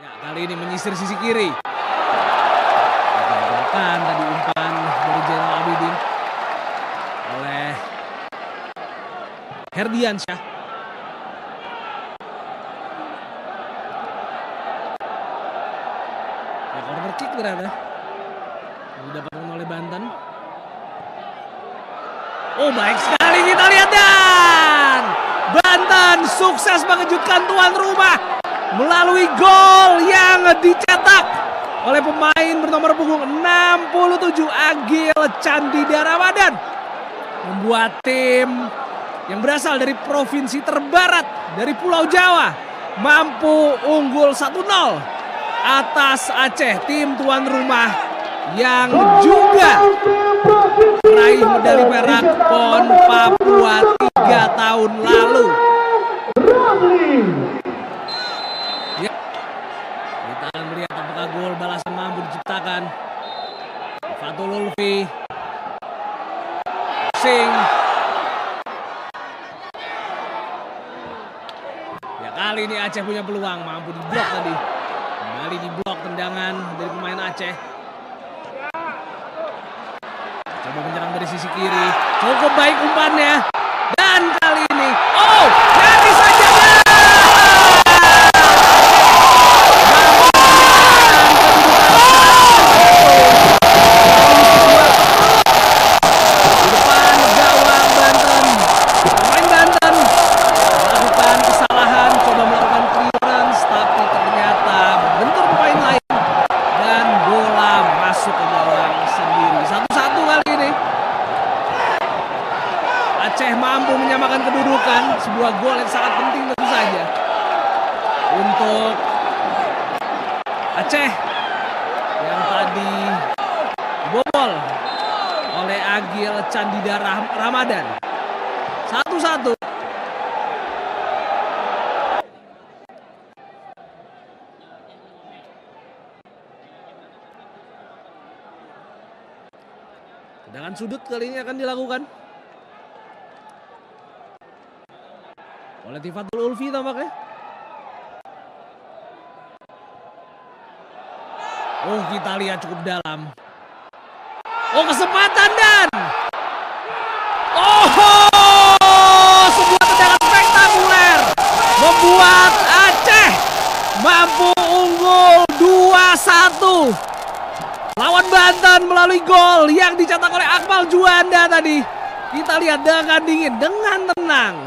Ya, kali ini menyisir sisi kiri. Digagalkan tadi umpan dari Zainal Abidin oleh Herdiansyah. Ya, corner kick ternyata didapatkan oleh Banten. Oh, baik sekali kita lihat, dan Banten sukses mengejutkan tuan rumah melalui gol yang dicetak oleh pemain bernomor punggung 67 Agil Candida Ramadan, membuat tim yang berasal dari provinsi terbarat dari Pulau Jawa mampu unggul 1-0 atas Aceh, tim tuan rumah yang juga meraih medali perak PON Papua 3 tahun lalu. Ya, kita akan melihat apakah gol balasan mampu diciptakan. Fatul Ulfi, Sing. Ya, kali ini Aceh punya peluang, mampu diblok tadi. Kembali diblok tendangan dari pemain Aceh. Coba menyerang dari sisi kiri, cukup baik umpannya, dan kali ini, oh, jadi saja di depan gawang Banten. Pemain Banten melakukan kesalahan, coba melakukan clearance, tapi ternyata membentur pemain lain dan bola masuk ke gawang sendiri. 1-1 kali ini. Aceh mampu menyamakan kedudukan, sebuah gol yang sangat penting tentu saja untuk Aceh yang tadi dibobol oleh Agil Candida Ramadan. 1-1. Tendangan sudut kali ini akan dilakukan oleh Tifatul Ulfi tampaknya. Oh, kita lihat cukup dalam. Oh, kesempatan, dan oh, sebuah tendangan spektakuler membuat Aceh mampu unggul 2-1 lawan Banten melalui gol yang dicetak oleh Akmal Juanda tadi. Kita lihat dengan dingin, dengan tenang,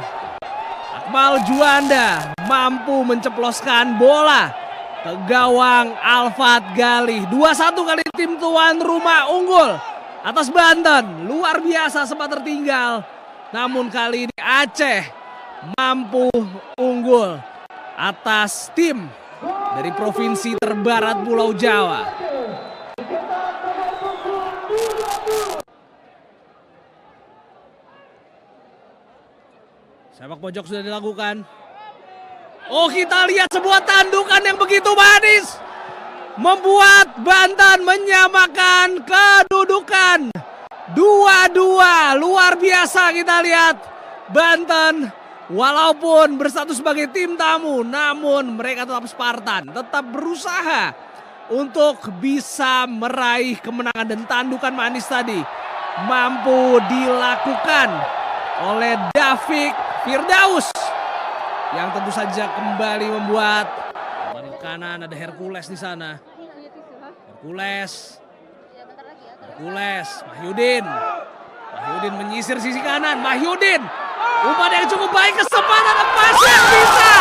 Akmal Juanda mampu menceploskan bola ke gawang Alfat Galih. 2-1 kali tim tuan rumah unggul atas Banten. Luar biasa, sempat tertinggal, namun kali ini Aceh mampu unggul atas tim dari provinsi terbarat Pulau Jawa. Sepak pojok sudah dilakukan. Oh, kita lihat sebuah tandukan yang begitu manis membuat Banten menyamakan kedudukan 2-2. Luar biasa, kita lihat Banten walaupun berstatus sebagai tim tamu, namun mereka tetap Spartan, tetap berusaha untuk bisa meraih kemenangan, dan tandukan manis tadi mampu dilakukan oleh David Firdaus yang tentu saja kembali membuat di kanan ada Hercules di sana. Hercules, Mahyudin menyisir sisi kanan. Mahyudin, umpan yang cukup baik, kesempatan lepas yang bisa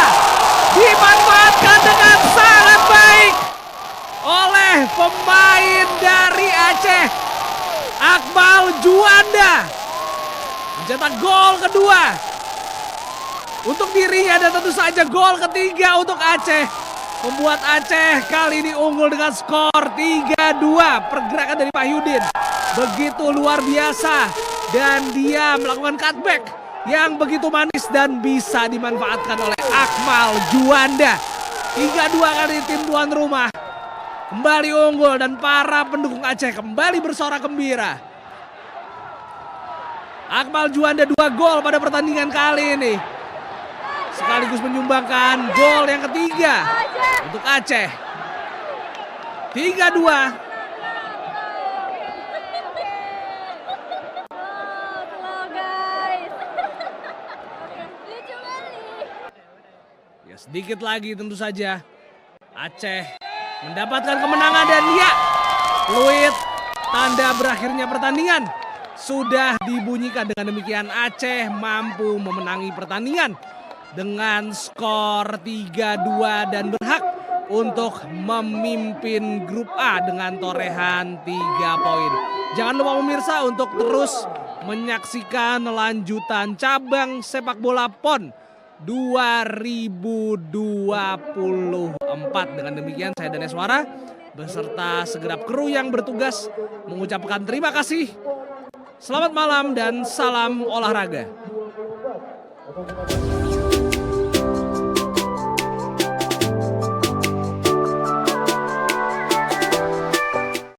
dimanfaatkan dengan sangat baik oleh pemain dari Aceh, Akmal Juanda, mencetak gol kedua untuk dirinya dan tentu saja gol ketiga untuk Aceh, membuat Aceh kali ini unggul dengan skor 3-2. Pergerakan dari Mahyudin begitu luar biasa, dan dia melakukan cutback yang begitu manis dan bisa dimanfaatkan oleh Akmal Juanda. 3-2 kali tim tuan rumah kembali unggul, dan para pendukung Aceh kembali bersorak gembira. Akmal Juanda 2 gol pada pertandingan kali ini, sekaligus menyumbangkan gol yang ketiga untuk Aceh. 3-2. Ya sedikit lagi tentu saja. Aceh mendapatkan kemenangan dan ya, fluid tanda berakhirnya pertandingan sudah dibunyikan. Dengan demikian Aceh mampu memenangi pertandingan dengan skor 3-2 dan berhak untuk memimpin grup A dengan torehan 3 poin. Jangan lupa pemirsa untuk terus menyaksikan lanjutan cabang sepak bola PON 2024. Dengan demikian saya Daneswara beserta segenap kru yang bertugas mengucapkan terima kasih. Selamat malam dan salam olahraga.